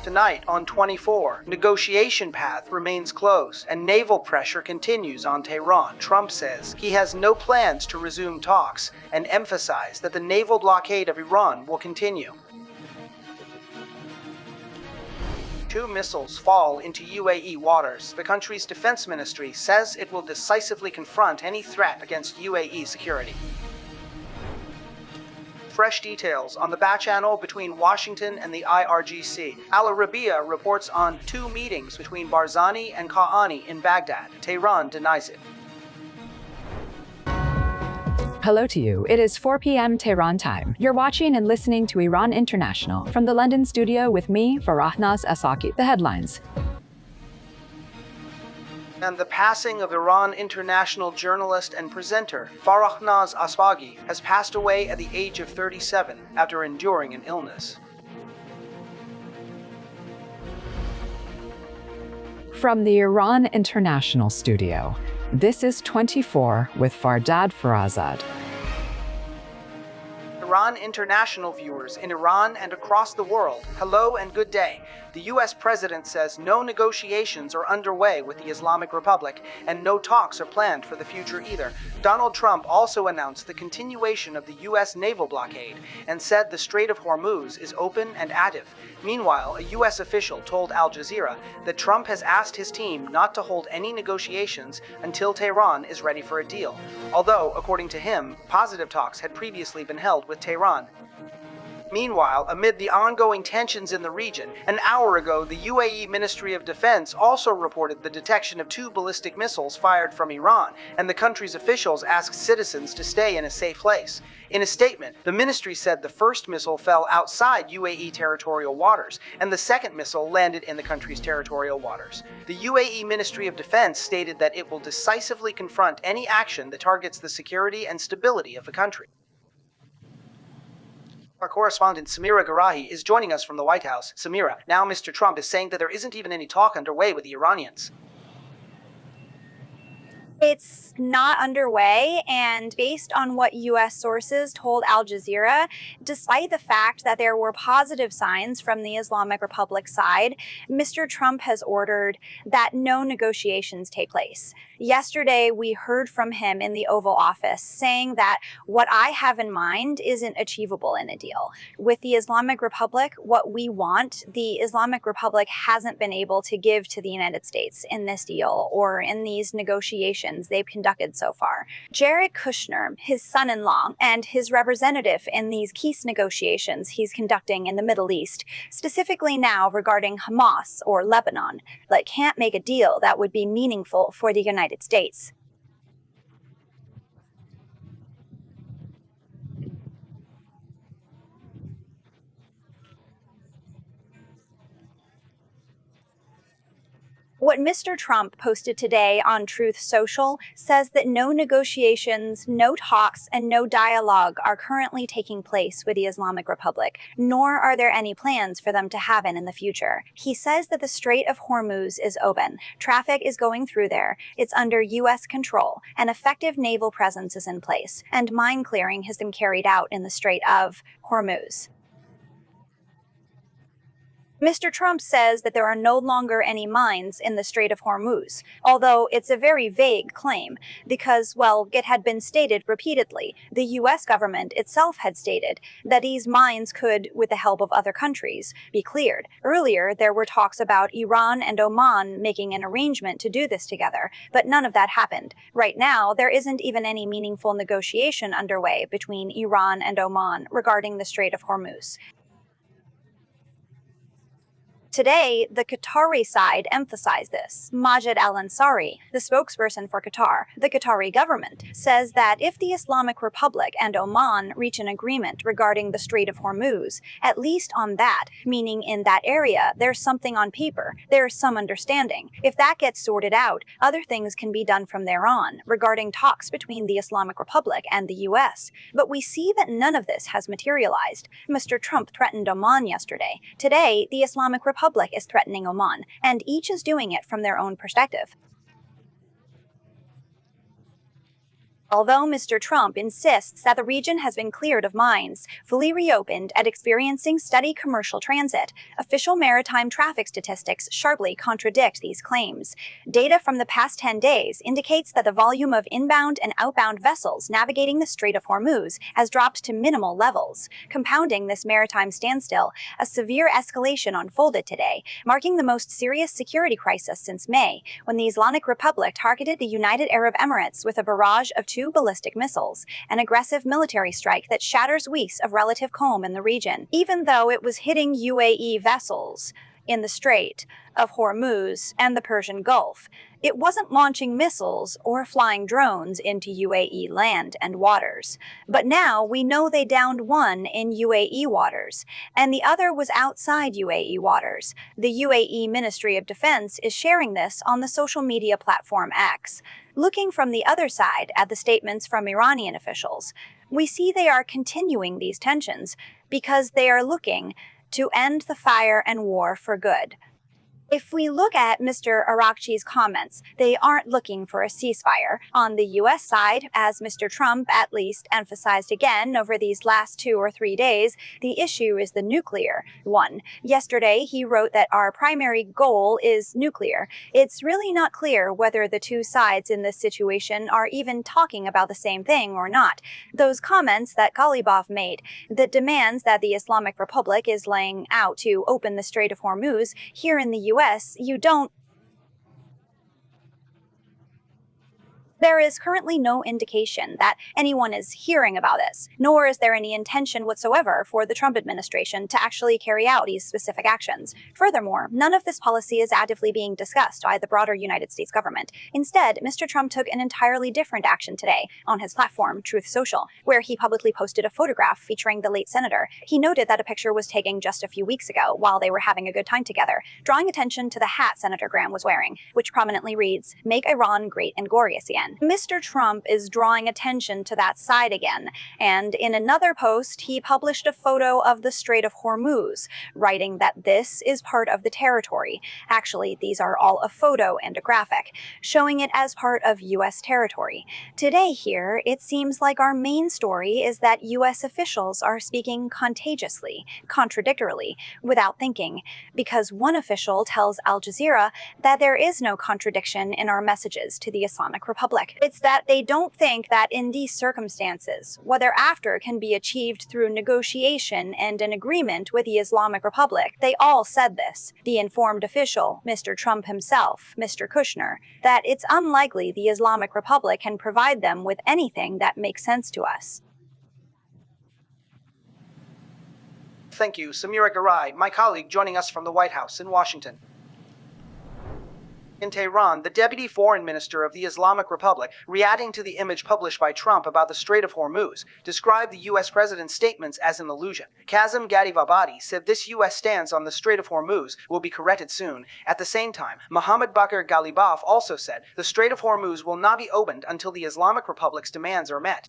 Tonight, on 24, negotiation path remains closed and naval pressure continues on Tehran. Trump says he has no plans to resume talks and emphasized that the naval blockade of Iran will continue. 2 missiles fall into UAE waters. The country's defense ministry says it will decisively confront any threat against UAE security. Fresh details on the Backchannel between Washington and the IRGC. Al Arabiya reports on 2 meetings between Barzani and Qaani in Baghdad. Tehran denies it. Hello to you. It is 4 p.m. Tehran time. You're watching and listening to Iran International from the London studio with me, Farahnaz Espad. The headlines. And the passing of Iran international journalist and presenter Farahnaz Espad has passed away at the age of 37 after enduring an illness. From the Iran International studio, this is 24 with Fardad Farahzad. Iran International viewers in Iran and across the world, hello and good day. The U.S. president says no negotiations are underway with the Islamic Republic and no talks are planned for the future either. Donald Trump also announced the continuation of the U.S. naval blockade and said the Strait of Hormuz is open and active. Meanwhile, a U.S. official told Al Jazeera that Trump has asked his team not to hold any negotiations until Tehran is ready for a deal. Although, according to him, positive talks had previously been held with Tehran. Meanwhile, amid the ongoing tensions in the region, an hour ago the UAE Ministry of Defense also reported the detection of 2 ballistic missiles fired from Iran, and the country's officials asked citizens to stay in a safe place. In a statement, the ministry said the first missile fell outside UAE territorial waters, and the second missile landed in the country's territorial waters. The UAE Ministry of Defense stated that it will decisively confront any action that targets the security and stability of the country. Our correspondent Samira Garahi is joining us from the White House. Samira, now Mr. Trump is saying that there isn't even any talk underway with the Iranians. It's not underway, and based on what U.S. sources told Al Jazeera, despite the fact that there were positive signs from the Islamic Republic side, Mr. Trump has ordered that no negotiations take place. Yesterday, we heard from him in the Oval Office saying that what I have in mind isn't achievable in a deal. With the Islamic Republic, what we want, the Islamic Republic hasn't been able to give to the United States in this deal or in these negotiations they've conducted so far. Jared Kushner, his son-in-law, and his representative in these peace negotiations he's conducting in the Middle East, specifically now regarding Hamas or Lebanon, but can't make a deal that would be meaningful for the United States. What Mr. Trump posted today on Truth Social says that no negotiations, no talks, and no dialogue are currently taking place with the Islamic Republic, nor are there any plans for them to happen in the future. He says that the Strait of Hormuz is open, traffic is going through there, it's under U.S. control, an effective naval presence is in place, and mine clearing has been carried out in the Strait of Hormuz. Mr. Trump says that there are no longer any mines in the Strait of Hormuz, although it's a very vague claim because, well, it had been stated repeatedly. The U.S. government itself had stated that these mines could, with the help of other countries, be cleared. Earlier, there were talks about Iran and Oman making an arrangement to do this together, but none of that happened. Right now, there isn't even any meaningful negotiation underway between Iran and Oman regarding the Strait of Hormuz. Today, the Qatari side emphasized this. Majid al-Ansari, the spokesperson for Qatar, the Qatari government, says that if the Islamic Republic and Oman reach an agreement regarding the Strait of Hormuz, at least on that, meaning in that area, there's something on paper, there's some understanding. If that gets sorted out, other things can be done from there on regarding talks between the Islamic Republic and the U.S. But we see that none of this has materialized. Mr. Trump threatened Oman yesterday. Today, the Islamic Republic is threatening Oman, and each is doing it from their own perspective. Although Mr. Trump insists that the region has been cleared of mines, fully reopened, and experiencing steady commercial transit, official maritime traffic statistics sharply contradict these claims. Data from the past 10 days indicates that the volume of inbound and outbound vessels navigating the Strait of Hormuz has dropped to minimal levels. Compounding this maritime standstill, a severe escalation unfolded today, marking the most serious security crisis since May, when the Islamic Republic targeted the United Arab Emirates with a barrage of two ballistic missiles, an aggressive military strike that shatters weeks of relative calm in the region. Even though it was hitting UAE vessels in the Strait of Hormuz and the Persian Gulf, it wasn't launching missiles or flying drones into UAE land and waters. But now we know they downed one in UAE waters, and the other was outside UAE waters. The UAE Ministry of Defense is sharing this on the social media platform X. Looking from the other side at the statements from Iranian officials, we see they are continuing these tensions because they are looking to end the fire and war for good. If we look at Mr. Arakchi's comments, they aren't looking for a ceasefire. On the U.S. side, as Mr. Trump at least emphasized again over these last 2 or 3 days, the issue is the nuclear one. Yesterday, he wrote that our primary goal is nuclear. It's really not clear whether the two sides in this situation are even talking about the same thing or not. Those comments that Ghalibaf made, that demands that the Islamic Republic is laying out to open the Strait of Hormuz here in the U.S., there is currently no indication that anyone is hearing about this, nor is there any intention whatsoever for the Trump administration to actually carry out these specific actions. Furthermore, none of this policy is actively being discussed by the broader United States government. Instead, Mr. Trump took an entirely different action today on his platform, Truth Social, where he publicly posted a photograph featuring the late senator. He noted that a picture was taken just a few weeks ago while they were having a good time together, drawing attention to the hat Senator Graham was wearing, which prominently reads, "Make Iran Great and Glorious Again." Mr. Trump is drawing attention to that side again, and in another post, he published a photo of the Strait of Hormuz, writing that this is part of the territory. Actually, these are all a photo and a graphic, showing it as part of U.S. territory. Today here, it seems like our main story is that U.S. officials are speaking contagiously, contradictorily, without thinking, because one official tells Al Jazeera that there is no contradiction in our messages to the Islamic Republic. It's that they don't think that in these circumstances, what they're after can be achieved through negotiation and an agreement with the Islamic Republic. They all said this. The informed official, Mr. Trump himself, Mr. Kushner, that it's unlikely the Islamic Republic can provide them with anything that makes sense to us. Thank you, Samira Garai, my colleague joining us from the White House in Washington. In Tehran, the deputy foreign minister of the Islamic Republic, reacting to the image published by Trump about the Strait of Hormuz, described the U.S. president's statements as an illusion. Kazem Gharibabadi said this U.S. stance on the Strait of Hormuz will be corrected soon. At the same time, Mohammad Bagher Ghalibaf also said the Strait of Hormuz will not be opened until the Islamic Republic's demands are met.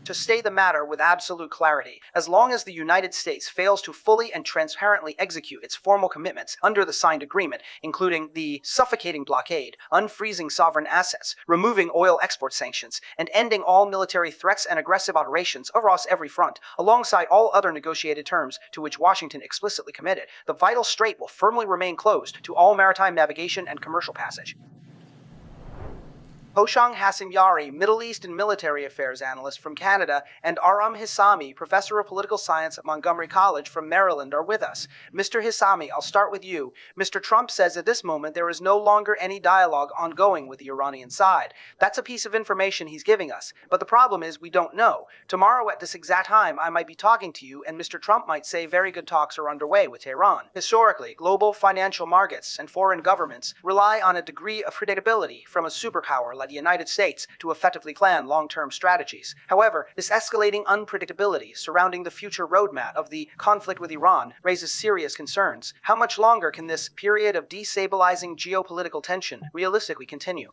To state the matter with absolute clarity, as long as the United States fails to fully and transparently execute its formal commitments under the signed agreement, including the suffocating blockade, unfreezing sovereign assets, removing oil export sanctions, and ending all military threats and aggressive operations across every front, alongside all other negotiated terms to which Washington explicitly committed, the vital strait will firmly remain closed to all maritime navigation and commercial passage. Hoshang Hassimyari, Middle East and military affairs analyst from Canada, and Aram Hissami, professor of political science at Montgomery College from Maryland, are with us. Mr. Hissami, I'll start with you. Mr. Trump says at this moment there is no longer any dialogue ongoing with the Iranian side. That's a piece of information he's giving us, but the problem is we don't know. Tomorrow at this exact time, I might be talking to you, and Mr. Trump might say very good talks are underway with Tehran. Historically, global financial markets and foreign governments rely on a degree of predictability from a superpower like the United States to effectively plan long-term strategies. However, this escalating unpredictability surrounding the future roadmap of the conflict with Iran raises serious concerns. How much longer can this period of destabilizing geopolitical tension realistically continue?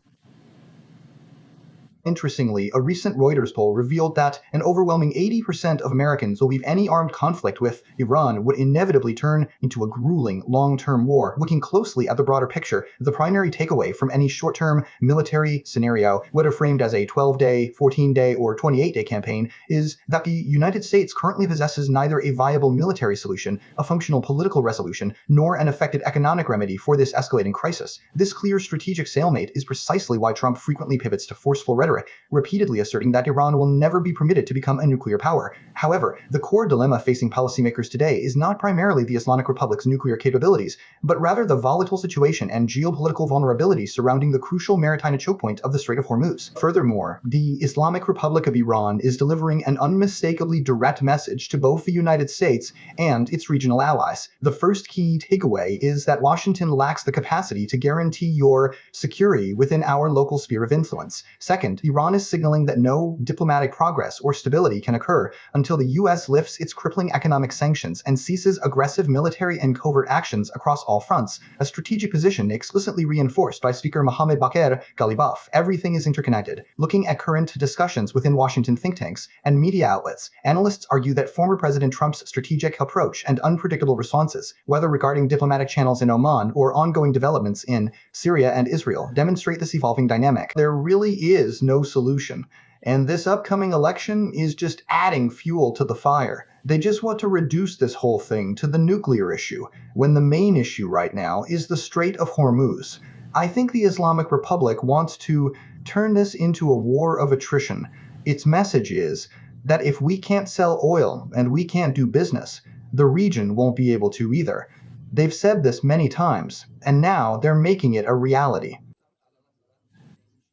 Interestingly, a recent Reuters poll revealed that an overwhelming 80% of Americans believe any armed conflict with Iran would inevitably turn into a grueling, long-term war. Looking closely at the broader picture, the primary takeaway from any short-term military scenario, whether framed as a 12-day, 14-day, or 28-day campaign, is that the United States currently possesses neither a viable military solution, a functional political resolution, nor an effective economic remedy for this escalating crisis. This clear strategic stalemate is precisely why Trump frequently pivots to forceful rhetoric, repeatedly asserting that Iran will never be permitted to become a nuclear power. However, the core dilemma facing policymakers today is not primarily the Islamic Republic's nuclear capabilities, but rather the volatile situation and geopolitical vulnerability surrounding the crucial maritime choke point of the Strait of Hormuz. Furthermore, the Islamic Republic of Iran is delivering an unmistakably direct message to both the United States and its regional allies. The first key takeaway is that Washington lacks the capacity to guarantee your security within our local sphere of influence. Second, Iran is signaling that no diplomatic progress or stability can occur until the US lifts its crippling economic sanctions and ceases aggressive military and covert actions across all fronts, a strategic position explicitly reinforced by Speaker Mohammad Bagher Ghalibaf. Everything is interconnected. Looking at current discussions within Washington think tanks and media outlets, analysts argue that former President Trump's strategic approach and unpredictable responses, whether regarding diplomatic channels in Oman or ongoing developments in Syria and Israel, demonstrate this evolving dynamic. There really is no solution, and this upcoming election is just adding fuel to the fire. They just want to reduce this whole thing to the nuclear issue, when the main issue right now is the Strait of Hormuz. I think the Islamic Republic wants to turn this into a war of attrition. Its message is that if we can't sell oil and we can't do business, the region won't be able to either. They've said this many times, and now they're making it a reality.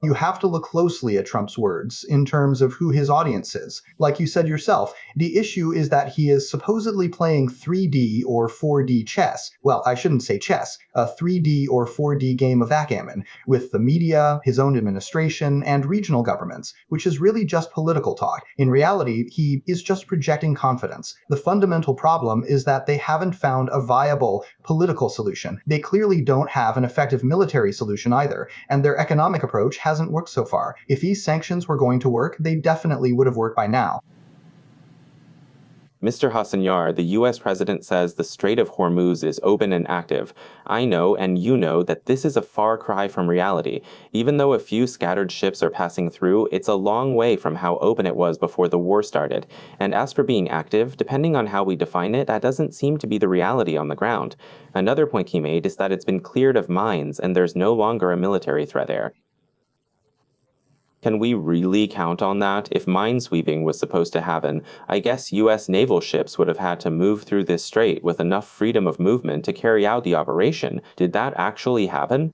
You have to look closely at Trump's words in terms of who his audience is. Like you said yourself, the issue is that he is supposedly playing 3D or 4D chess. Well, I shouldn't say chess, a 3D or 4D game of backgammon with the media, his own administration, and regional governments, which is really just political talk. In reality, he is just projecting confidence. The fundamental problem is that they haven't found a viable political solution. They clearly don't have an effective military solution either, and their economic approach hasn't worked so far. If these sanctions were going to work, they definitely would have worked by now. Mr. Hassanyar, the U.S. President says the Strait of Hormuz is open and active. I know, and you know, that this is a far cry from reality. Even though a few scattered ships are passing through, it's a long way from how open it was before the war started. And as for being active, depending on how we define it, that doesn't seem to be the reality on the ground. Another point he made is that it's been cleared of mines, and there's no longer a military threat there. Can we really count on that? If minesweeping was supposed to happen, I guess U.S. naval ships would have had to move through this strait with enough freedom of movement to carry out the operation. Did that actually happen?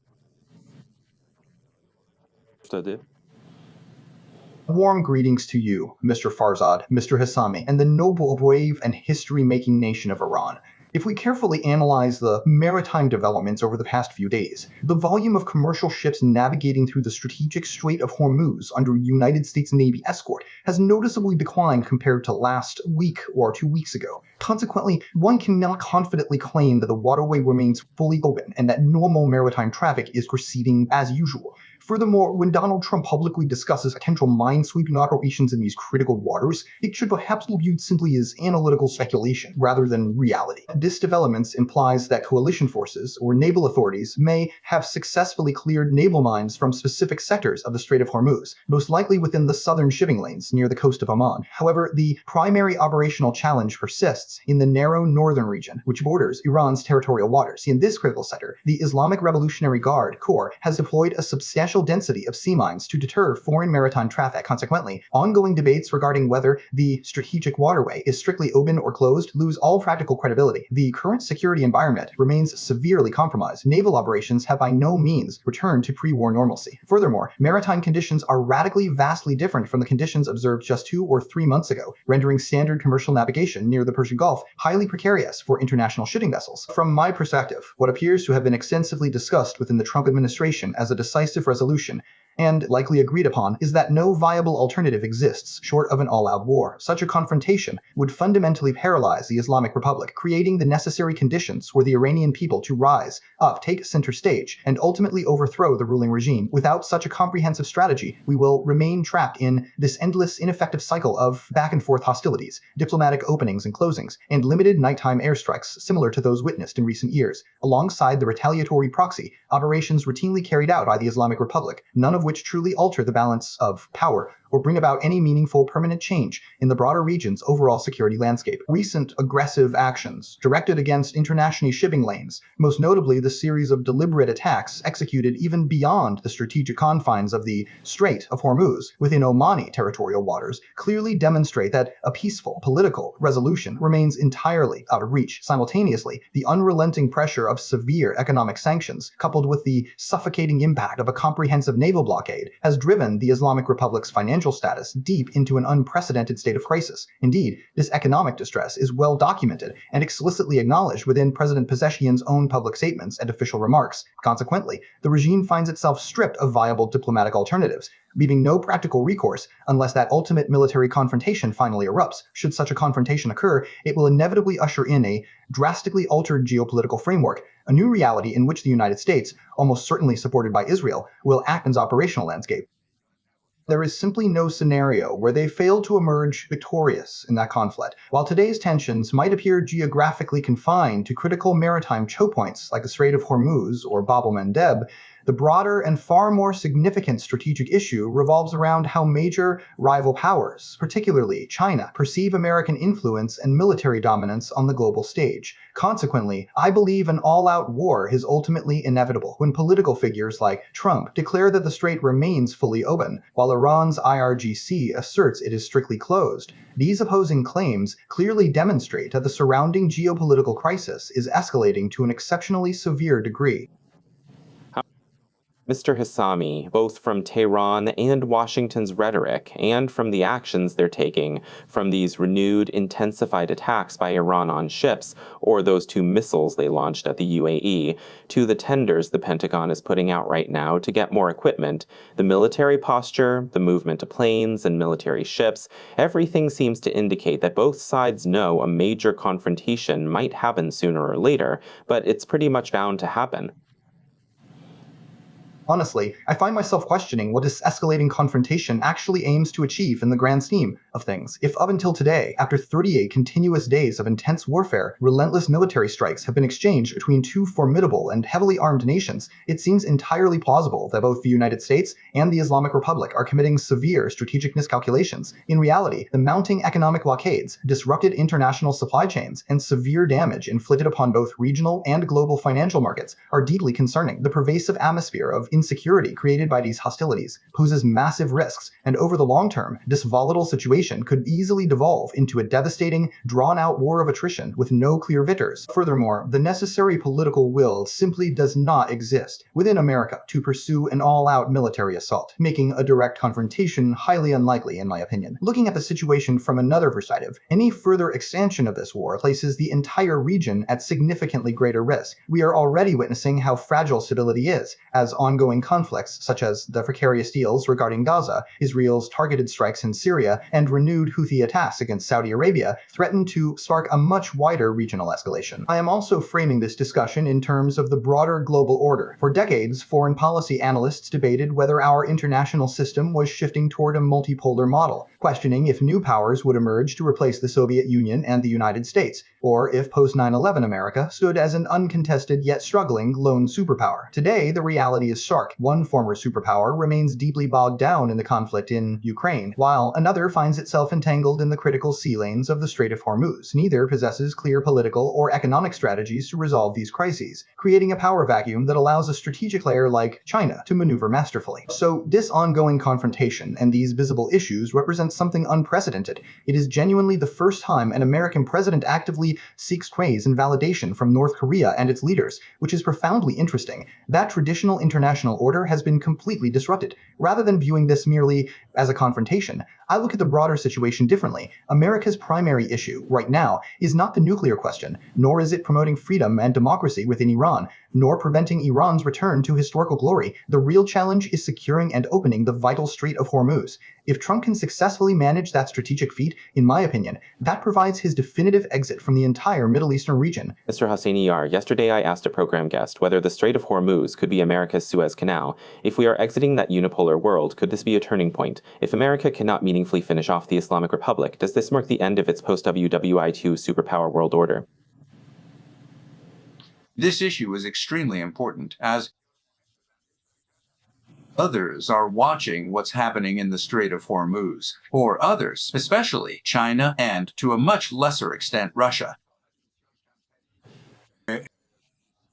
Warm greetings to you, Mr. Farzad, Mr. Hassami, and the noble, brave, and history-making nation of Iran. If we carefully analyze the maritime developments over the past few days, the volume of commercial ships navigating through the strategic Strait of Hormuz under United States Navy escort has noticeably declined compared to last week or 2 weeks ago. Consequently, one cannot confidently claim that the waterway remains fully open and that normal maritime traffic is proceeding as usual. Furthermore, when Donald Trump publicly discusses potential minesweeping operations in these critical waters, it should perhaps be viewed simply as analytical speculation rather than reality. This development implies that coalition forces or naval authorities may have successfully cleared naval mines from specific sectors of the Strait of Hormuz, most likely within the southern shipping lanes near the coast of Oman. However, the primary operational challenge persists in the narrow northern region, which borders Iran's territorial waters. In this critical sector, the Islamic Revolutionary Guard Corps has deployed a substantial density of sea mines to deter foreign maritime traffic. Consequently, ongoing debates regarding whether the strategic waterway is strictly open or closed lose all practical credibility. The current security environment remains severely compromised. Naval operations have by no means returned to pre-war normalcy. Furthermore, maritime conditions are vastly different from the conditions observed just 2 or 3 months ago, rendering standard commercial navigation near the Persian Gulf highly precarious for international shipping vessels. From my perspective, what appears to have been extensively discussed within the Trump administration as a decisive resolution and likely agreed upon, is that no viable alternative exists short of an all-out war. Such a confrontation would fundamentally paralyze the Islamic Republic, creating the necessary conditions for the Iranian people to rise up, take center stage, and ultimately overthrow the ruling regime. Without such a comprehensive strategy, we will remain trapped in this endless, ineffective cycle of back-and-forth hostilities, diplomatic openings and closings, and limited nighttime airstrikes similar to those witnessed in recent years, alongside the retaliatory proxy operations routinely carried out by the Islamic Republic, none of which truly alter the balance of power or bring about any meaningful permanent change in the broader region's overall security landscape. Recent aggressive actions directed against international shipping lanes, most notably the series of deliberate attacks executed even beyond the strategic confines of the Strait of Hormuz within Omani territorial waters, clearly demonstrate that a peaceful political resolution remains entirely out of reach. Simultaneously, the unrelenting pressure of severe economic sanctions, coupled with the suffocating impact of a comprehensive naval blockade, has driven the Islamic Republic's financial status deep into an unprecedented state of crisis. Indeed, this economic distress is well documented and explicitly acknowledged within President Pezeshkian's own public statements and official remarks. Consequently, the regime finds itself stripped of viable diplomatic alternatives, leaving no practical recourse unless that ultimate military confrontation finally erupts. Should such a confrontation occur, it will inevitably usher in a drastically altered geopolitical framework, a new reality in which the United States, almost certainly supported by Israel, will act in its operational landscape. There is simply no scenario where they fail to emerge victorious in that conflict. While today's tensions might appear geographically confined to critical maritime choke points like the Strait of Hormuz or Bab el-Mandeb, the broader and far more significant strategic issue revolves around how major rival powers, particularly China, perceive American influence and military dominance on the global stage. Consequently, I believe an all-out war is ultimately inevitable when political figures like Trump declare that the strait remains fully open, while Iran's IRGC asserts it is strictly closed. These opposing claims clearly demonstrate that the surrounding geopolitical crisis is escalating to an exceptionally severe degree. Mr. Hassami, both from Tehran and Washington's rhetoric, and from the actions they're taking, from these renewed, intensified attacks by Iran on ships, or those 2 missiles they launched at the UAE, to the tenders the Pentagon is putting out right now to get more equipment, the military posture, the movement of planes and military ships, everything seems to indicate that both sides know a major confrontation might happen sooner or later, but it's pretty much bound to happen. Honestly, I find myself questioning what this escalating confrontation actually aims to achieve in the grand scheme of things. If up until today, after 38 continuous days of intense warfare, relentless military strikes have been exchanged between 2 formidable and heavily armed nations, it seems entirely plausible that both the United States and the Islamic Republic are committing severe strategic miscalculations. In reality, the mounting economic blockades, disrupted international supply chains, and severe damage inflicted upon both regional and global financial markets are deeply concerning. The pervasive atmosphere of insecurity created by these hostilities poses massive risks, and over the long term, this volatile situation could easily devolve into a devastating, drawn-out war of attrition with no clear victors. Furthermore, the necessary political will simply does not exist within America to pursue an all-out military assault, making a direct confrontation highly unlikely in my opinion. Looking at the situation from another perspective, any further expansion of this war places the entire region at significantly greater risk. We are already witnessing how fragile stability is, as ongoing conflicts such as the precarious deals regarding Gaza, Israel's targeted strikes in Syria, and renewed Houthi attacks against Saudi Arabia threaten to spark a much wider regional escalation. I am also framing this discussion in terms of the broader global order. For decades, foreign policy analysts debated whether our international system was shifting toward a multipolar model, questioning if new powers would emerge to replace the Soviet Union and the United States, or if post-9/11 America stood as an uncontested yet struggling lone superpower. Today, the reality is stark. One former superpower remains deeply bogged down in the conflict in Ukraine, while another finds itself entangled in the critical sea lanes of the Strait of Hormuz. Neither possesses clear political or economic strategies to resolve these crises, creating a power vacuum that allows a strategic player like China to maneuver masterfully. So this ongoing confrontation and these visible issues represent something unprecedented. It is genuinely the first time an American president actively seeks praise and validation from North Korea and its leaders, which is profoundly interesting. That traditional international order has been completely disrupted. Rather than viewing this merely as a confrontation, I look at the broader situation differently. America's primary issue right now is not the nuclear question, nor is it promoting freedom and democracy within Iran, nor preventing Iran's return to historical glory. The real challenge is securing and opening the vital Strait of Hormuz. If Trump can successfully manage that strategic feat, in my opinion, that provides his definitive exit from the entire Middle Eastern region. Mr. Hosseini Yar, yesterday I asked a program guest whether the Strait of Hormuz could be America's Suez Canal. If we are exiting that unipolar world, could this be a turning point? If America cannot meaningfully finish off the Islamic Republic, does this mark the end of its post-WWII superpower world order? This issue is extremely important, as others are watching what's happening in the Strait of Hormuz, or others, especially China and, to a much lesser extent, Russia.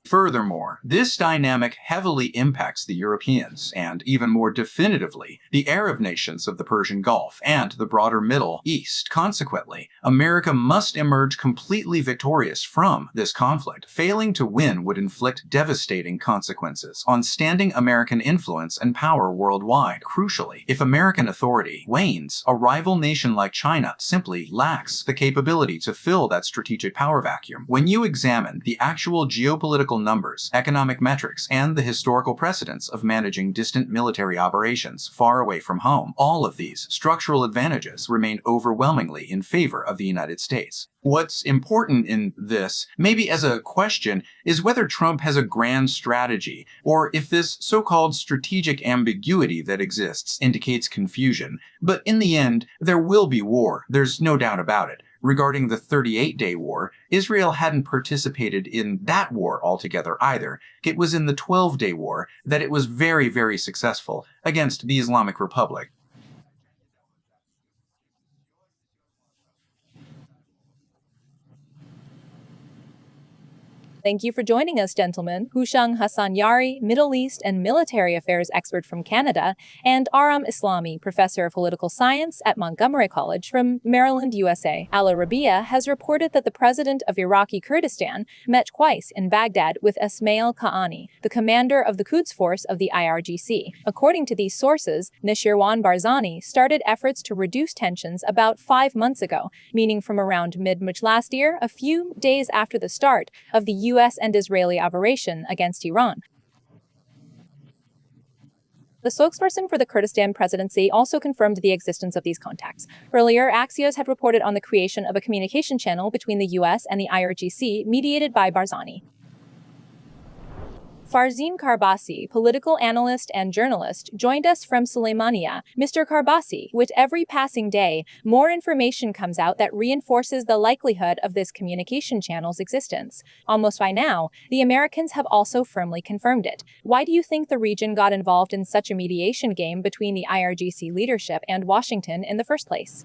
Furthermore, this dynamic heavily impacts the Europeans and, even more definitively, the Arab nations of the Persian Gulf and the broader Middle East. Consequently, America must emerge completely victorious from this conflict. Failing to win would inflict devastating consequences on standing American influence and power worldwide. Crucially, if American authority wanes, a rival nation like China simply lacks the capability to fill that strategic power vacuum. When you examine the actual geopolitical numbers, economic metrics, and the historical precedents of managing distant military operations far away from home, all of these structural advantages remain overwhelmingly in favor of the United States. What's important in this, maybe as a question, is whether Trump has a grand strategy, or if this so-called strategic ambiguity that exists indicates confusion. But in the end, there will be war, there's no doubt about it. Regarding the 38-day war, Israel hadn't participated in that war altogether either. It was in the 12-day war that it was very, very successful against the Islamic Republic. Thank you for joining us, gentlemen. Hushang Hassan Yari, Middle East and military affairs expert from Canada, and Aram Islami, professor of political science at Montgomery College from Maryland, USA. Al Arabiya has reported that the president of Iraqi Kurdistan met twice in Baghdad with Esmail Qaani, the commander of the Quds force of the IRGC. According to these sources, Nechirvan Barzani started efforts to reduce tensions about 5 months ago, meaning from around mid-March last year, a few days after the start of the U.S. and Israeli operation against Iran. The spokesperson for the Kurdistan presidency also confirmed the existence of these contacts. Earlier, Axios had reported on the creation of a communication channel between the U.S. and the IRGC, mediated by Barzani. Farzin Karbasi, political analyst and journalist, joined us from Suleimania. Mr. Karbasi, with every passing day, more information comes out that reinforces the likelihood of this communication channel's existence. Almost by now, the Americans have also firmly confirmed it. Why do you think the region got involved in such a mediation game between the IRGC leadership and Washington in the first place?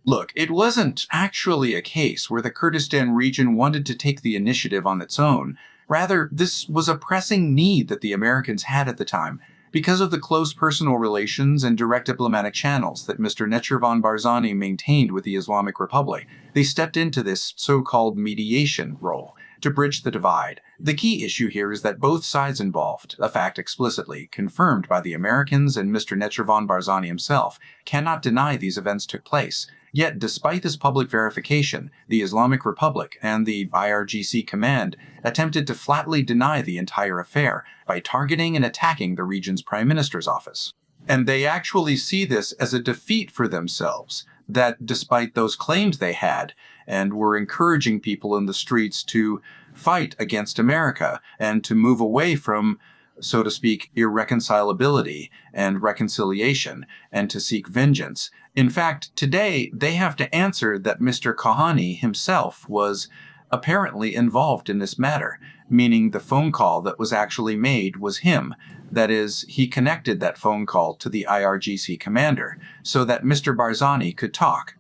Look, it wasn't actually a case where the Kurdistan region wanted to take the initiative on its own. Rather, this was a pressing need that the Americans had at the time. Because of the close personal relations and direct diplomatic channels that Mr. Nechirvan Barzani maintained with the Islamic Republic, they stepped into this so-called mediation role to bridge the divide. The key issue here is that both sides involved, a fact explicitly confirmed by the Americans and Mr. Nechirvan Barzani himself, cannot deny these events took place. Yet, despite this public verification, the Islamic Republic and the IRGC command attempted to flatly deny the entire affair by targeting and attacking the region's prime minister's office. And they actually see this as a defeat for themselves, that despite those claims they had, and were encouraging people in the streets to fight against America and to move away from, so to speak, irreconcilability and reconciliation, and to seek vengeance. In fact, today they have to answer that Mr. Qaani himself was apparently involved in this matter, meaning the phone call that was actually made was him. That is, he connected that phone call to the IRGC commander so that Mr. Barzani could talk.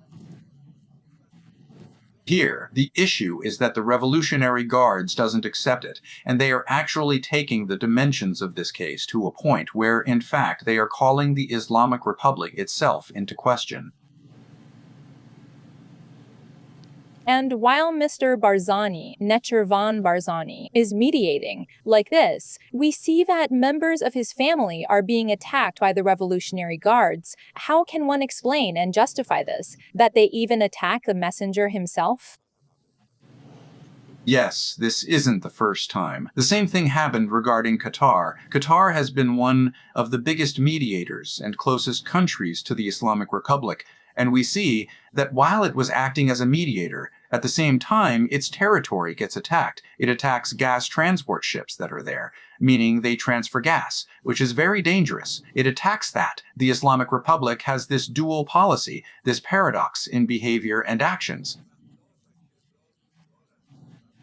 Here, the issue is that the Revolutionary Guards doesn't accept it, and they are actually taking the dimensions of this case to a point where, in fact, they are calling the Islamic Republic itself into question. And while Mr. Barzani, Nechirvan Barzani, is mediating like this, we see that members of his family are being attacked by the Revolutionary Guards. How can one explain and justify this? That they even attack the messenger himself? Yes, this isn't the first time. The same thing happened regarding Qatar. Qatar has been one of the biggest mediators and closest countries to the Islamic Republic, and we see that while it was acting as a mediator, at the same time, its territory gets attacked. It attacks gas transport ships that are there, meaning they transfer gas, which is very dangerous. It attacks that. The Islamic Republic has this dual policy, this paradox in behavior and actions.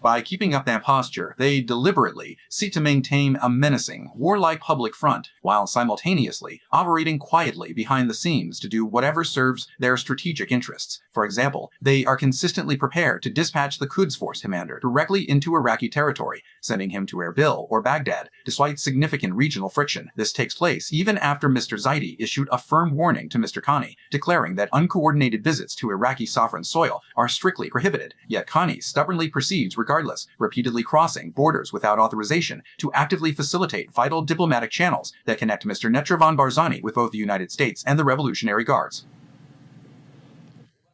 By keeping up that posture, they deliberately seek to maintain a menacing, warlike public front, while simultaneously operating quietly behind the scenes to do whatever serves their strategic interests. For example, they are consistently prepared to dispatch the Quds force commander directly into Iraqi territory, sending him to Erbil or Baghdad, despite significant regional friction. This takes place even after Mr. Zaidi issued a firm warning to Mr. Qaani, declaring that uncoordinated visits to Iraqi sovereign soil are strictly prohibited. Yet Qaani stubbornly proceeds regardless, repeatedly crossing borders without authorization to actively facilitate vital diplomatic channels that connect Mr. Nechirvan Barzani with both the United States and the Revolutionary Guards.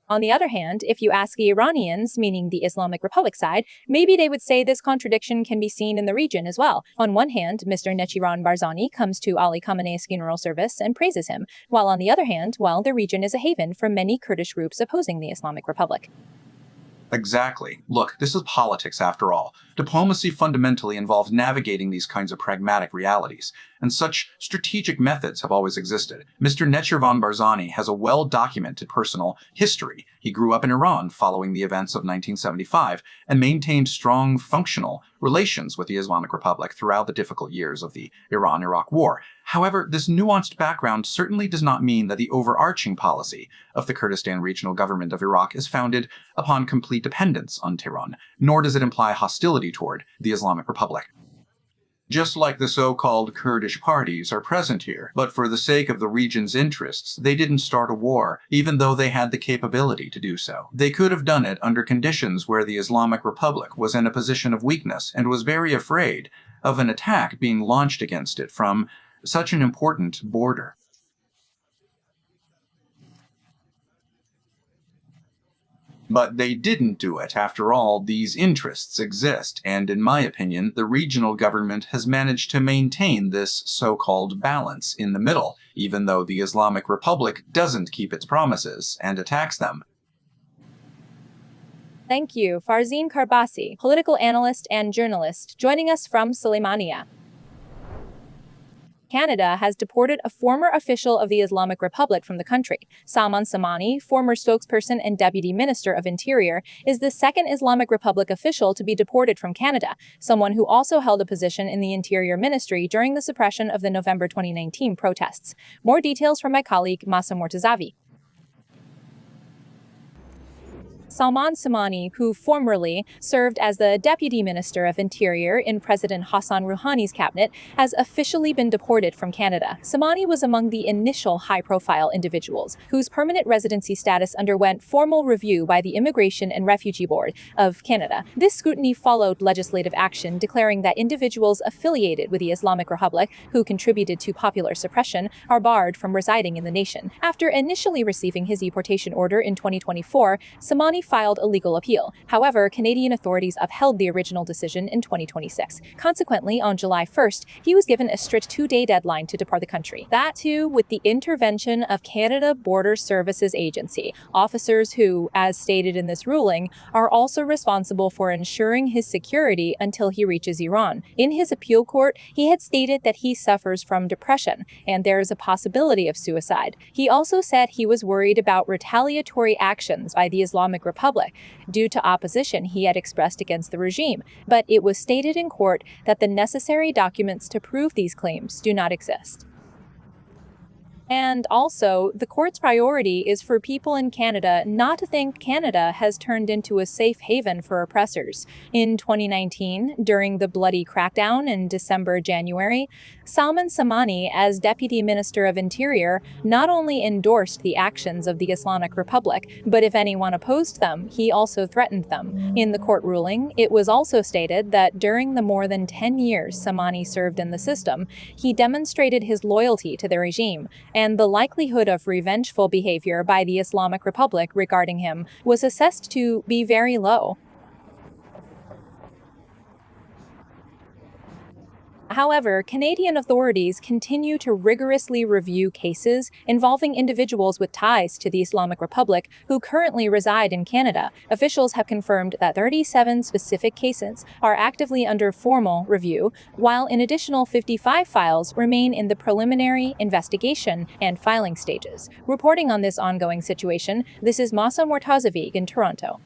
On the other hand, if you ask the Iranians, meaning the Islamic Republic side, maybe they would say this contradiction can be seen in the region as well. On one hand, Mr. Nechirvan Barzani comes to Ali Khamenei's funeral service and praises him, while on the other hand, well, the region is a haven for many Kurdish groups opposing the Islamic Republic. Exactly. Look, this is politics after all. Diplomacy fundamentally involves navigating these kinds of pragmatic realities, and such strategic methods have always existed. Mr. Nechirvan Barzani has a well-documented personal history. He grew up in Iran following the events of 1975 and maintained strong, functional relations with the Islamic Republic throughout the difficult years of the Iran-Iraq War. However, this nuanced background certainly does not mean that the overarching policy of the Kurdistan Regional Government of Iraq is founded upon complete dependence on Tehran, nor does it imply hostility toward the Islamic Republic. Just like the so-called Kurdish parties are present here, but for the sake of the region's interests, they didn't start a war, even though they had the capability to do so. They could have done it under conditions where the Islamic Republic was in a position of weakness and was very afraid of an attack being launched against it from such an important border. But they didn't do it. After all, these interests exist, and in my opinion, the regional government has managed to maintain this so-called balance in the middle, even though the Islamic Republic doesn't keep its promises and attacks them. Thank you, Farzin Karbasi, political analyst and journalist, joining us from Suleimania. Canada has deported a former official of the Islamic Republic from the country. Salman Samani, former spokesperson and Deputy Minister of Interior, is the second Islamic Republic official to be deported from Canada, someone who also held a position in the Interior Ministry during the suppression of the November 2019 protests. More details from my colleague Masa Mortazavi. Salman Samani, who formerly served as the Deputy Minister of Interior in President Hassan Rouhani's cabinet, has officially been deported from Canada. Samani was among the initial high-profile individuals whose permanent residency status underwent formal review by the Immigration and Refugee Board of Canada. This scrutiny followed legislative action declaring that individuals affiliated with the Islamic Republic who contributed to popular suppression are barred from residing in the nation. After initially receiving his deportation order in 2024, Samani filed a legal appeal. However, Canadian authorities upheld the original decision in 2026. Consequently, on July 1st, he was given a strict 2-day deadline to depart the country. That too, with the intervention of Canada Border Services Agency, officers who, as stated in this ruling, are also responsible for ensuring his security until he reaches Iran. In his appeal court, he had stated that he suffers from depression, and there is a possibility of suicide. He also said he was worried about retaliatory actions by the Islamic Republic due to opposition he had expressed against the regime, but it was stated in court that the necessary documents to prove these claims do not exist. And also, the court's priority is for people in Canada not to think Canada has turned into a safe haven for oppressors. In 2019, during the bloody crackdown in December-January, Salman Samani, as Deputy Minister of Interior, not only endorsed the actions of the Islamic Republic, but if anyone opposed them, he also threatened them. In the court ruling, it was also stated that during the more than 10 years Samani served in the system, he demonstrated his loyalty to the regime, and the likelihood of revengeful behavior by the Islamic Republic regarding him was assessed to be very low. However, Canadian authorities continue to rigorously review cases involving individuals with ties to the Islamic Republic who currently reside in Canada. Officials have confirmed that 37 specific cases are actively under formal review, while an additional 55 files remain in the preliminary investigation and filing stages. Reporting on this ongoing situation, this is Masa Mortazavi in Toronto.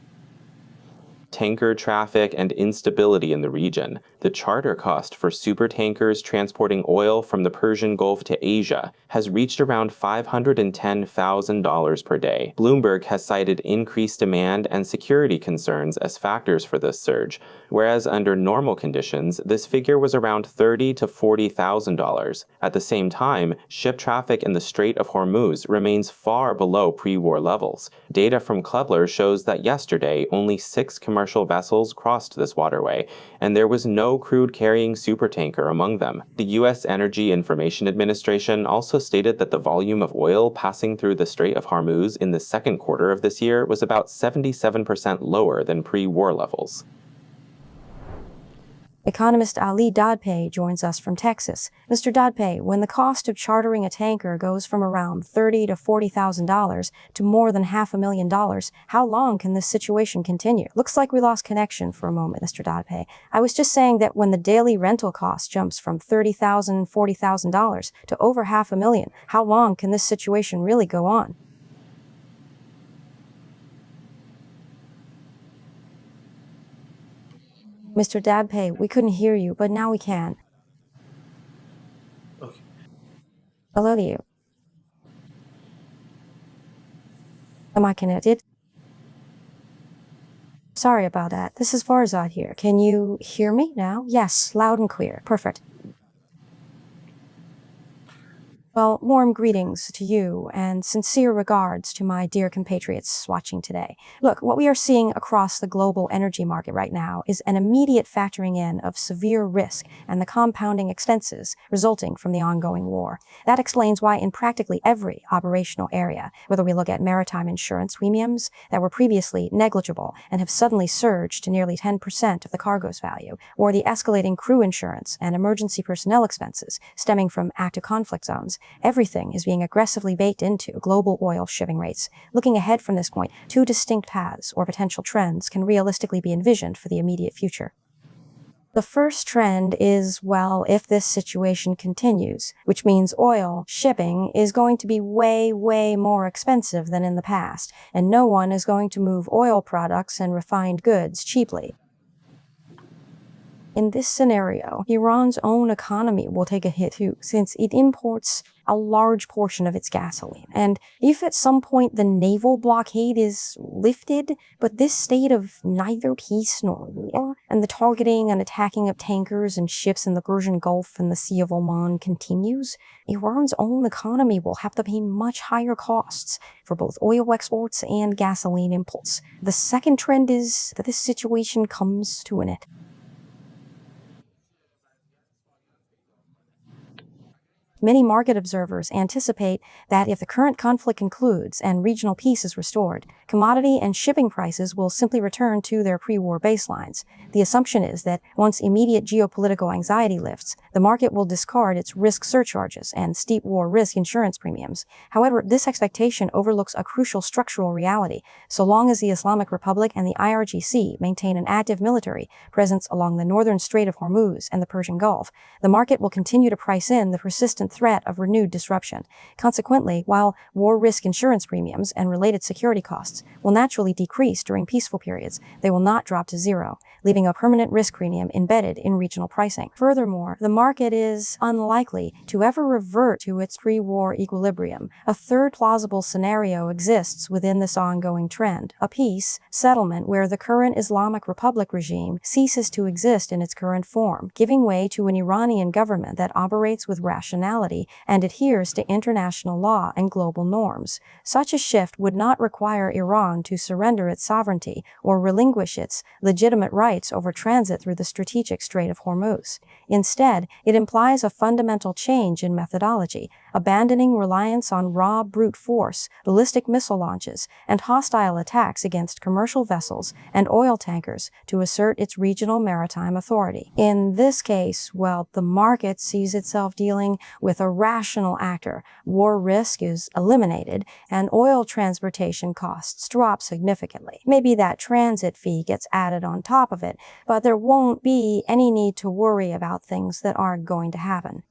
Tanker traffic and instability in the region. The charter cost for supertankers transporting oil from the Persian Gulf to Asia has reached around $510,000 per day. Bloomberg has cited increased demand and security concerns as factors for this surge, whereas under normal conditions, this figure was around $30,000 to $40,000. At the same time, ship traffic in the Strait of Hormuz remains far below pre-war levels. Data from Klebler shows that yesterday, only 6 commercial vessels crossed this waterway, and there was no crude-carrying supertanker among them. The U.S. Energy Information Administration also stated that the volume of oil passing through the Strait of Hormuz in the second quarter of this year was about 77% lower than pre-war levels. Economist Ali Dadpei joins us from Texas. Mr. Dadpei, when the cost of chartering a tanker goes from around $30,000 to $40,000 to more than $500,000, how long can this situation continue? Looks like we lost connection for a moment, Mr. Dadpei. I was just saying that when the daily rental cost jumps from $30,000, $40,000 to over $500,000, how long can this situation really go on? Mr. Dadpei, we couldn't hear you, but now we can. Okay. Hello to you. Am I connected? Sorry about that. This is Farzad here. Can you hear me now? Yes, loud and clear. Perfect. Well, warm greetings to you and sincere regards to my dear compatriots watching today. Look, what we are seeing across the global energy market right now is an immediate factoring in of severe risk and the compounding expenses resulting from the ongoing war. That explains why in practically every operational area, whether we look at maritime insurance premiums that were previously negligible and have suddenly surged to nearly 10% of the cargo's value, or the escalating crew insurance and emergency personnel expenses stemming from active conflict zones, everything is being aggressively baked into global oil shipping rates. Looking ahead from this point, 2 distinct paths or potential trends can realistically be envisioned for the immediate future. The first trend is, well, if this situation continues, which means oil shipping is going to be way, way more expensive than in the past, and no one is going to move oil products and refined goods cheaply. In this scenario, Iran's own economy will take a hit too, since it imports a large portion of its gasoline. And if at some point the naval blockade is lifted, but this state of neither peace nor war, and the targeting and attacking of tankers and ships in the Persian Gulf and the Sea of Oman continues, Iran's own economy will have to pay much higher costs for both oil exports and gasoline imports. The second trend is that this situation comes to an end. Many market observers anticipate that if the current conflict concludes and regional peace is restored, commodity and shipping prices will simply return to their pre-war baselines. The assumption is that once immediate geopolitical anxiety lifts, the market will discard its risk surcharges and steep war risk insurance premiums. However, this expectation overlooks a crucial structural reality. So long as the Islamic Republic and the IRGC maintain an active military presence along the northern Strait of Hormuz and the Persian Gulf, the market will continue to price in the persistent imminent threat of renewed disruption. Consequently, while war risk insurance premiums and related security costs will naturally decrease during peaceful periods, they will not drop to zero, leaving a permanent risk premium embedded in regional pricing. Furthermore, the market is unlikely to ever revert to its pre-war equilibrium. A third plausible scenario exists within this ongoing trend: a peace settlement where the current Islamic Republic regime ceases to exist in its current form, giving way to an Iranian government that operates with rationality and adheres to international law and global norms. Such a shift would not require Iran to surrender its sovereignty or relinquish its legitimate rights over transit through the strategic Strait of Hormuz. Instead, it implies a fundamental change in methodology, abandoning reliance on raw brute force, ballistic missile launches, and hostile attacks against commercial vessels and oil tankers to assert its regional maritime authority. In this case, well, the market sees itself dealing with a rational actor. War risk is eliminated, and oil transportation costs drop significantly. Maybe that transit fee gets added on top of it, but there won't be any need to worry about things that aren't going to happen.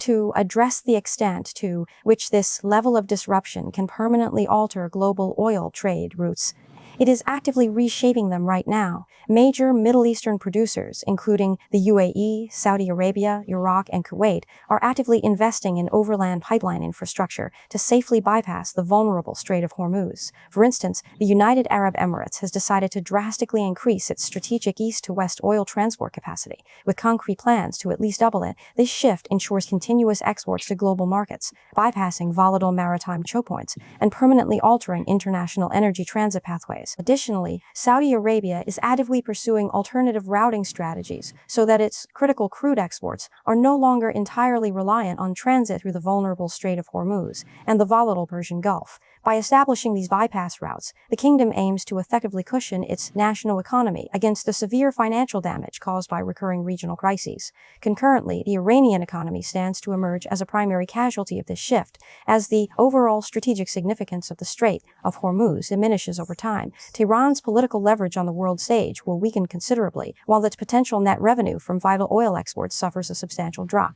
To address the extent to which this level of disruption can permanently alter global oil trade routes, it is actively reshaping them right now. Major Middle Eastern producers, including the UAE, Saudi Arabia, Iraq, and Kuwait, are actively investing in overland pipeline infrastructure to safely bypass the vulnerable Strait of Hormuz. For instance, the United Arab Emirates has decided to drastically increase its strategic east-to-west oil transport capacity, with concrete plans to at least double it. This shift ensures continuous exports to global markets, bypassing volatile maritime choke points and permanently altering international energy transit pathways. Additionally, Saudi Arabia is actively pursuing alternative routing strategies so that its critical crude exports are no longer entirely reliant on transit through the vulnerable Strait of Hormuz and the volatile Persian Gulf. By establishing these bypass routes, the kingdom aims to effectively cushion its national economy against the severe financial damage caused by recurring regional crises. Concurrently, the Iranian economy stands to emerge as a primary casualty of this shift, as the overall strategic significance of the Strait of Hormuz diminishes over time. Tehran's political leverage on the world stage will weaken considerably, while its potential net revenue from vital oil exports suffers a substantial drop.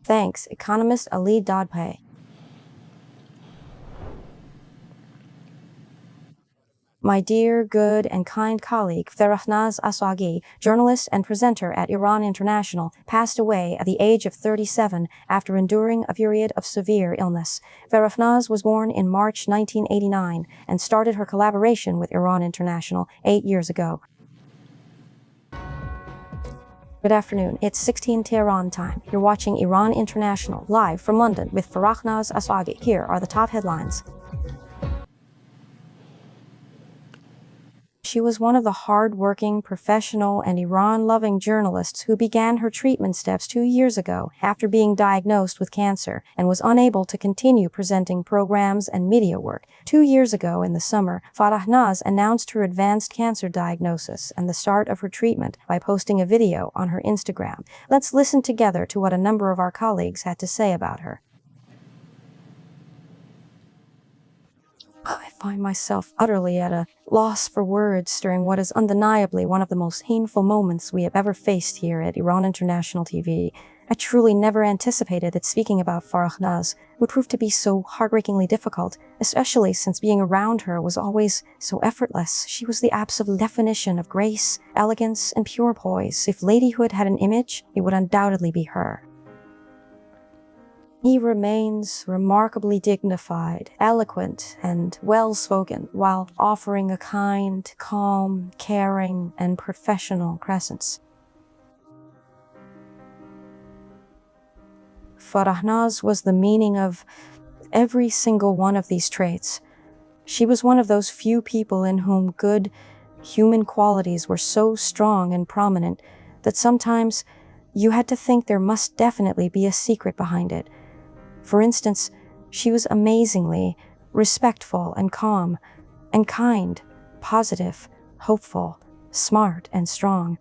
Thanks, economist Ali Dadpay. My dear, good, and kind colleague Farahnaz Espad, journalist and presenter at Iran International, passed away at the age of 37 after enduring a period of severe illness. Farahnaz was born in March 1989 and started her collaboration with Iran International 8 years ago. Good afternoon, it's 16 Tehran time. You're watching Iran International live from London with Farahnaz Espad. Here are the top headlines. She was one of the hard-working, professional, and Iran-loving journalists who began her treatment steps 2 years ago after being diagnosed with cancer and was unable to continue presenting programs and media work. 2 years ago in the summer, Farahnaz announced her advanced cancer diagnosis and the start of her treatment by posting a video on her Instagram. Let's listen together to what a number of our colleagues had to say about her. I find myself utterly at a loss for words during what is undeniably one of the most painful moments we have ever faced here at Iran International TV. I truly never anticipated that speaking about Farahnaz would prove to be so heartbreakingly difficult, especially since being around her was always so effortless. She was the absolute definition of grace, elegance, and pure poise. If ladyhood had an image, it would undoubtedly be her. He remains remarkably dignified, eloquent, and well-spoken, while offering a kind, calm, caring, and professional presence. Farahnaz was the meaning of every single one of these traits. She was one of those few people in whom good human qualities were so strong and prominent that sometimes you had to think there must definitely be a secret behind it. For instance, she was amazingly respectful and calm, and kind, positive, hopeful, smart, and strong.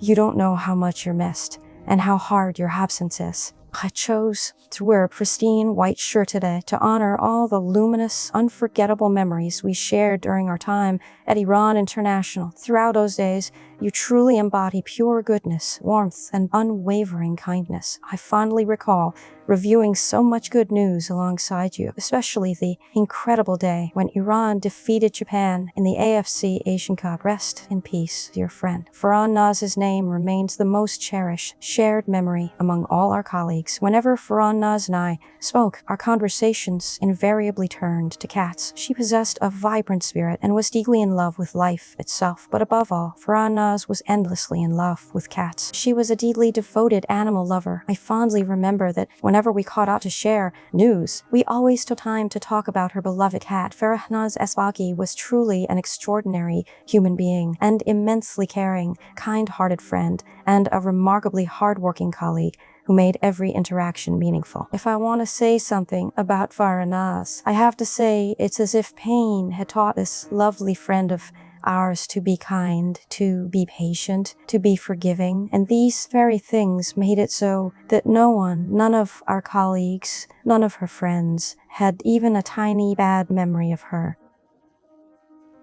You don't know how much you're missed, and how hard your absence is. I chose to wear a pristine white shirt today to honor all the luminous, unforgettable memories we shared during our time at Iran International. Throughout those days, you truly embody pure goodness, warmth, and unwavering kindness. I fondly recall reviewing so much good news alongside you, especially the incredible day when Iran defeated Japan in the AFC Asian Cup. Rest in peace, dear friend. Farahnaz's name remains the most cherished, shared memory among all our colleagues. Whenever Farahnaz and I spoke, our conversations invariably turned to cats. She possessed a vibrant spirit and was deeply in love with life itself. But above all, Farahnaz was endlessly in love with cats. She was a deeply devoted animal lover. I fondly remember that whenever we caught out to share news, we always took time to talk about her beloved cat. Farahnaz Espad was truly an extraordinary human being, and immensely caring, kind-hearted friend, and a remarkably hardworking colleague who made every interaction meaningful. If I want to say something about Farahnaz, I have to say it's as if pain had taught this lovely friend of ours to be kind, to be patient, to be forgiving, and these very things made it so that none of our colleagues, none of her friends, had even a tiny bad memory of her.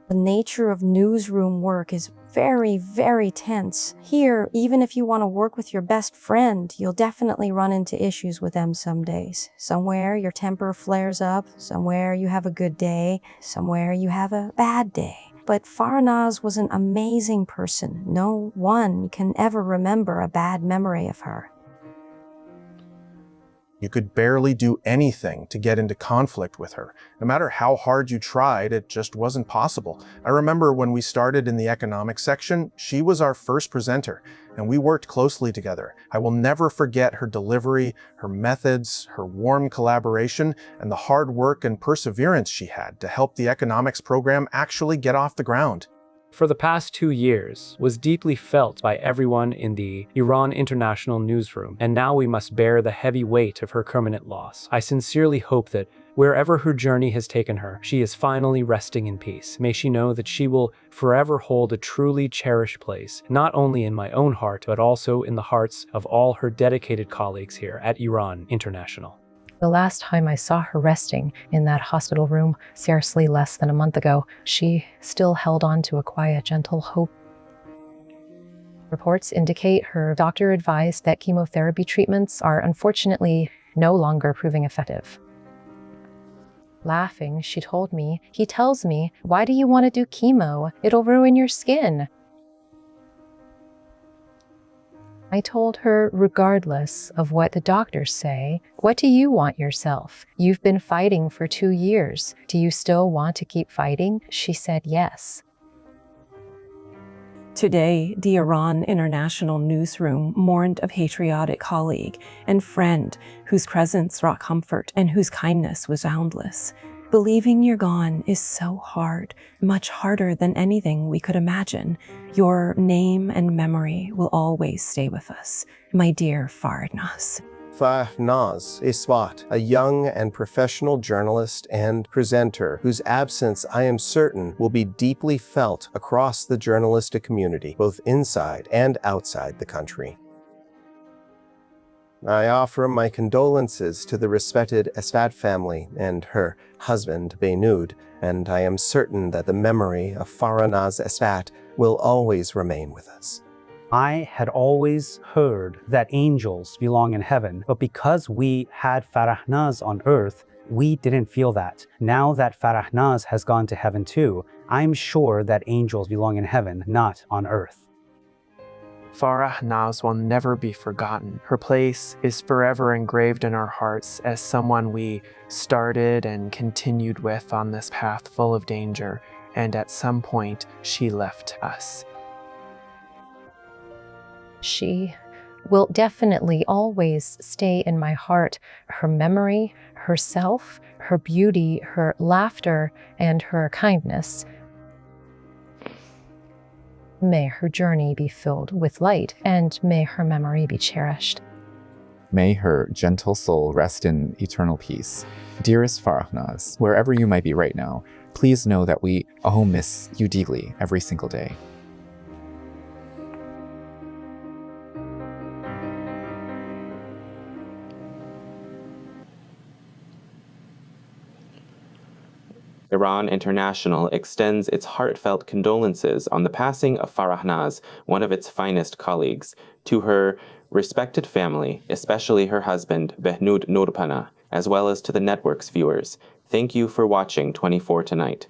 The nature of newsroom work is very, very tense. Here, even if you want to work with your best friend, you'll definitely run into issues with them some days. Somewhere your temper flares up, somewhere you have a good day, somewhere you have a bad day. But Farahnaz was an amazing person. No one can ever remember a bad memory of her. You could barely do anything to get into conflict with her. No matter how hard you tried, it just wasn't possible. I remember when we started in the economics section, she was our first presenter, and we worked closely together. I will never forget her delivery, her methods, her warm collaboration, and the hard work and perseverance she had to help the economics program actually get off the ground. For the past 2 years, was deeply felt by everyone in the Iran International newsroom, and now we must bear the heavy weight of her permanent loss. I sincerely hope that wherever her journey has taken her, she is finally resting in peace. May she know that she will forever hold a truly cherished place, not only in my own heart, but also in the hearts of all her dedicated colleagues here at Iran International. The last time I saw her resting in that hospital room, scarcely less than a month ago, she still held on to a quiet, gentle hope. Reports indicate her doctor advised that chemotherapy treatments are unfortunately no longer proving effective. Laughing, she told me, "He tells me, why do you want to do chemo? It'll ruin your skin." I told her, regardless of what the doctors say, what do you want yourself? You've been fighting for 2 years. Do you still want to keep fighting? She said yes. Today, the Iran International newsroom mourned a patriotic colleague and friend whose presence brought comfort and whose kindness was boundless. Believing you're gone is so hard, much harder than anything we could imagine. Your name and memory will always stay with us, my dear Farahnaz. Farahnaz Espad, a young and professional journalist and presenter whose absence I am certain will be deeply felt across the journalistic community, both inside and outside the country. I offer my condolences to the respected Espad family and her husband, Behnoud, and I am certain that the memory of Farahnaz Espad will always remain with us. I had always heard that angels belong in heaven, but because we had Farahnaz on earth, we didn't feel that. Now that Farahnaz has gone to heaven too, I'm sure that angels belong in heaven, not on earth. Farahnaz will never be forgotten. Her place is forever engraved in our hearts as someone we started and continued with on this path full of danger, and at some point she left us. She will definitely always stay in my heart. Her memory, herself, her beauty, her laughter, and her kindness. May her journey be filled with light, and may her memory be cherished. May her gentle soul rest in eternal peace. Dearest Farahnaz, wherever you might be right now, please know that we all miss you deeply every single day. Iran International extends its heartfelt condolences on the passing of Farahnaz, one of its finest colleagues, to her respected family, especially her husband, Behnoud Nurpana, as well as to the network's viewers. Thank you for watching 24 Tonight.